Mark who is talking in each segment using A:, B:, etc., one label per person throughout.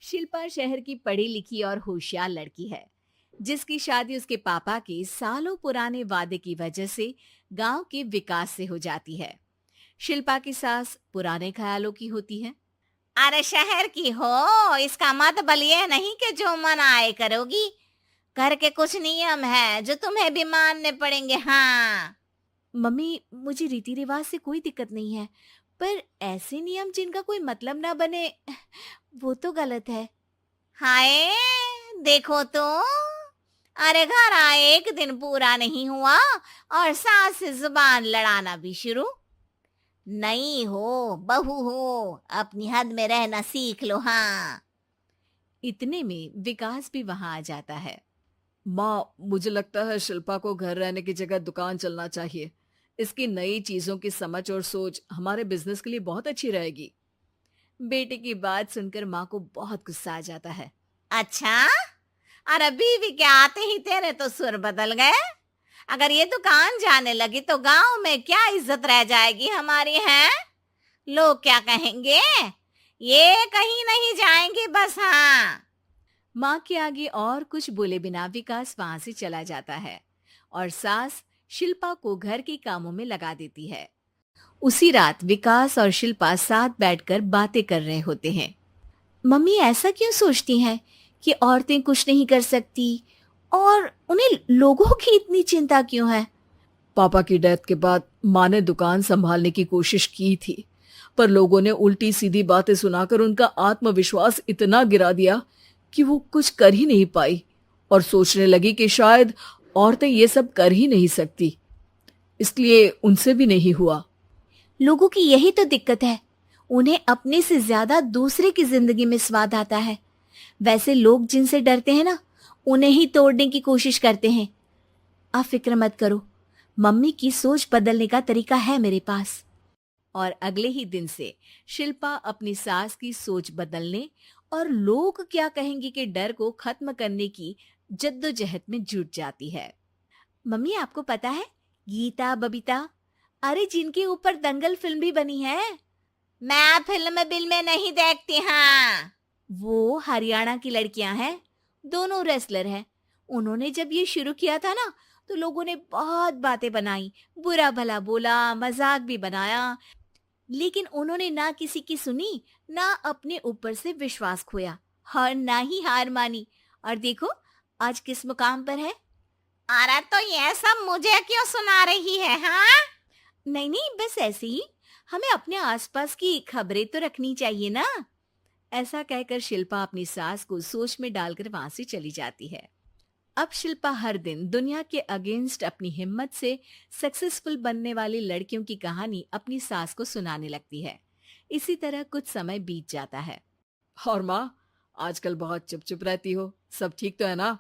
A: शिल्पा शहर की पढ़ी लिखी और होशियार लड़की है, जिसकी शादी उसके पापा के सालों पुराने वादे की वजह से गांव के विकास से हो जाती है। शिल्पा की सास पुराने ख्यालों की होती है।
B: अरे शहर की हो, इसका मतलब ये नहीं कि जो मन आए करोगी। घर के कुछ नियम है जो तुम्हें भी मानने पड़ेंगे। हाँ।
A: मम्मी, मुझे रीति रिवाज से कोई दिक्कत नहीं है, पर ऐसे नियम जिनका कोई मतलब ना बने, वो तो गलत है।
B: हाय, देखो तो। अरे घर आए एक दिन पूरा नहीं हुआ और सास से जुबान लड़ाना भी शुरू। नहीं हो, बहू हो, अपनी हद में रहना सीख लो। हाँ।
A: इतने में विकास भी वहां आ जाता है।
C: माँ, मुझे लगता है शिल्पा को घर रहने की जगह दुकान चलना चाहिए। इसकी नई चीजों की समझ और सोच हमारे बिजनेस के लिए बहुत अच्छी रहेगी।
A: बेटे की बात सुनकर माँ को बहुत गुस्सा आ जाता है।
B: अच्छा, अरे बीवी के आते ही तेरे तो सुर बदल गए। अगर ये दुकान जाने लगी तो गांव में क्या इज्जत रह जाएगी हमारी है? लोग क्या कहेंगे? ये कहीं नहीं जाएंगी बस। हाँ।
A: माँ के आगे और कुछ बोले बिना विकास वहां से चला जाता है और सास शिल्पा को घर के कामों में लगा देती है। उसी रात विकास और शिल्पा साथ बैठकर बातें कर रहे होते हैं। मम्मी ऐसा क्यों सोचती हैं कि औरतें कुछ नहीं कर सकती, और उन्हें लोगों की इतनी चिंता क्यों है?
C: पापा की डेथ के बाद माँ ने दुकान संभालने की कोशिश की थी, पर लोगों ने उल्टी सीधी बातें सुनाकर उनका आत्मविश्वास इतना गिरा दिया कि वो कुछ कर ही नहीं पाई और सोचने लगी कि शायद औरतें ये सब कर ही नहीं सकती। इसलिए उनसे भी नहीं हुआ।
A: लोगों की यही तो दिक्कत है, उन्हें अपने से ज्यादा दूसरे की जिंदगी में स्वाद आता है। वैसे लोग जिनसे डरते हैं ना, उन्हें ही तोड़ने की कोशिश करते हैं। आप फिक्र मत करो, मम्मी की सोच बदलने का तरीका है मेरे पास। और अगले ही दिन से शिल्पा अपनी सास की सोच बदलने और लोग क्या कहेंगे के डर को खत्म करने की जद्दोजहद में जुट जाती है। मम्मी, आपको पता है, गीता बबीता, अरे जिनके ऊपर दंगल फिल्म भी बनी है,
B: मैं फिल्म बिल में नहीं देखती। हाँ।
A: वो हरियाणा की लड़कियां हैं। दोनों रेसलर हैं। उन्होंने जब ये शुरू किया था ना, तो लोगों ने बहुत बातें बनाई, बुरा भला बोला, मजाक भी बनाया, लेकिन उन्होंने ना किसी की सुनी, ना अपने ऊपर से विश्वास खोया और ना ही हार मानी। और देखो आज किस मुकाम पर है।
B: अरे तो ये सब मुझे क्यों सुना रही है? हाँ।
A: नहीं नहीं, बस ऐसे ही, हमें अपने आसपास की खबरें तो रखनी चाहिए ना। ऐसा कहकर शिल्पा अपनी सास को सोच में डालकर वहां से चली जाती है। अब शिल्पा हर दिन दुनिया के अगेंस्ट अपनी हिम्मत से सक्सेसफुल बनने वाली लड़कियों की कहानी अपनी सास को सुनाने लगती है। इसी तरह कुछ समय बीत जाता है।
C: और माँ, आजकल बहुत चुप चुप रहती हो, सब ठीक तो है ना?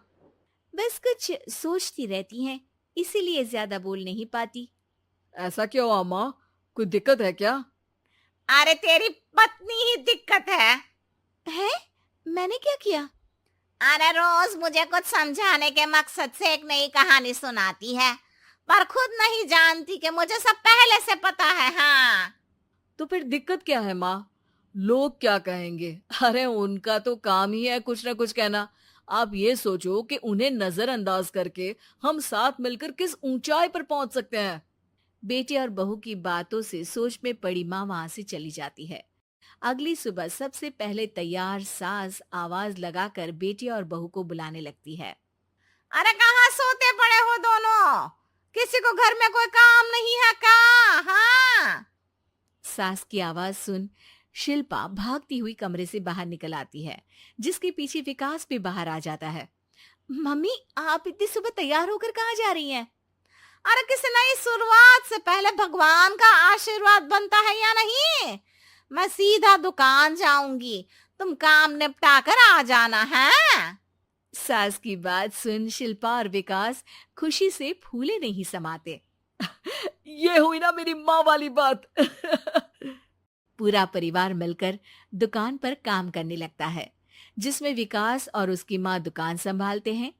A: बस कुछ सोचती रहती हैं, इसीलिए ज्यादा बोल नहीं पाती।
C: ऐसा क्यों हुआ माँ? कोई दिक्कत है क्या?
B: अरे तेरी पत्नी ही दिक्कत है।
A: है? मैंने क्या किया?
B: अरे रोज मुझे कुछ समझाने के मकसद से एक नई कहानी सुनाती है, पर खुद नहीं जानती कि मुझे सब पहले से पता है। हाँ।
C: तो फिर दिक्कत क्या है माँ? लोग क्या कहेंगे? अरे उनका तो काम ही है कुछ ना कुछ कहना। आप ये सोचो कि उन्हें नजरअंदाज करके हम साथ मिलकर किस ऊंचाई पर पहुंच सकते हैं।
A: बेटे और बहू की बातों से सोच में पड़ी माँ वहां से चली जाती है। अगली सुबह सबसे पहले तैयार सास आवाज लगाकर बेटे और बहू को बुलाने लगती है।
B: अरे कहाँ सोते पड़े हो दोनों? किसी को घर में कोई काम नहीं है क्या? हाँ।
A: सास की आवाज सुन शिल्पा भागती हुई कमरे से बाहर निकल आती है, जिसके पीछे विकास भी बाहर आ जाता है। मम्मी, आप इतनी सुबह तैयार होकर कहाँ जा रही हैं?
B: अरे किसी नई शुरुआत से पहले भगवान का आशीर्वाद बनता है या नहीं? मैं सीधा दुकान जाऊंगी, तुम काम निपटा कर आ जाना है।
A: सास की बात सुन शिल्पा और विकास खुशी से फूले नहीं समाते।
C: ये हुई ना मेरी माँ वाली बात।
A: पूरा परिवार मिलकर दुकान पर काम करने लगता है, जिसमें विकास और उसकी माँ दुकान संभालते हैं,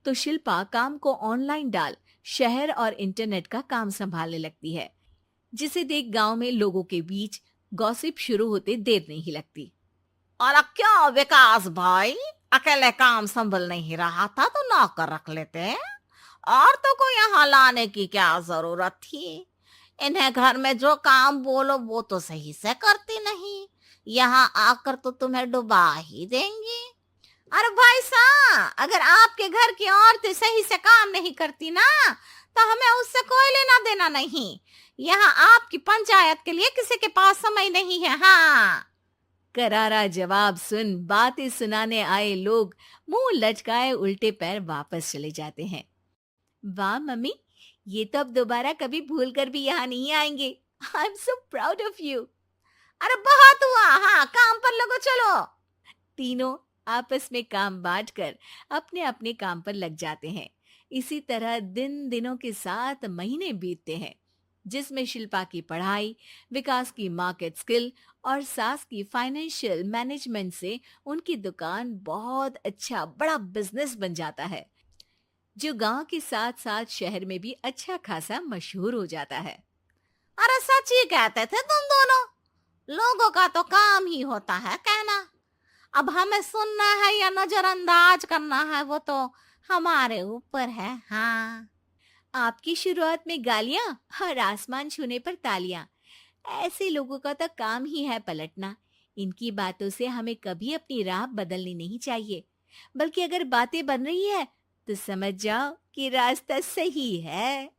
A: तो शिल्पा काम को ऑनलाइन डाल शहर और इंटरनेट का काम संभालने लगती है, जिसे देख गांव में लोगों के बीच गॉसिप शुरू होते देर नहीं लगती।
B: और क्या विकास भाई, अकेले काम संभल नहीं रहा था तो नौकर रख लेते, औरतों को यहाँ लाने की क्या जरूरत थी। इन्हें घर में जो काम बोलो वो तो सही से करती नहीं, यहाँ आकर तो तुम्हें डुबा ही देंगी। अरे भाई साहब, अगर आपके घर की औरतें सही से काम नहीं करती ना तो हमें उससे कोई लेना देना नहीं। यहाँ आपकी पंचायत के लिए किसी के पास समय नहीं है। हाँ,
A: करारा जवाब सुन बातें सुनाने आए लोग मुंह लटकाए उल्टे पैर वापस चले जाते हैं। वाह मम्मी, ये तो अब दोबारा कभी भूल कर भी यहाँ नहीं आएंगे। I am so proud of you.
B: अरे बहुत हुआ, हाँ काम पर लगो चलो।
A: तीनों आपस में काम बांटकर अपने अपने काम पर लग जाते हैं। इसी तरह दिनों के साथ महीने बीतते हैं, जिसमें शिल्पा की पढ़ाई, विकास की मार्केट स्किल और सास की फाइनेंशियल मैनेजमेंट से उनकी दुकान बहुत अच्छा बड़ा बिजनेस बन जाता है, जो गांव के साथ साथ शहर में भी अच्छा खासा मशहूर हो जाता है।
B: अरे सच ही कहते थे तुम दोनों, लोगों का तो काम ही होता है कहना। अब हमें सुनना है या नजरअंदाज करना है वो तो हमारे ऊपर है। हाँ,
A: आपकी शुरुआत में गालियां और आसमान छूने पर तालियां, ऐसे लोगों का तो काम ही है पलटना। इनकी बातों से हमें कभी अपनी राह बदलनी नहीं चाहिए, बल्कि अगर बातें बन रही है तो समझ जाओ कि रास्ता सही है।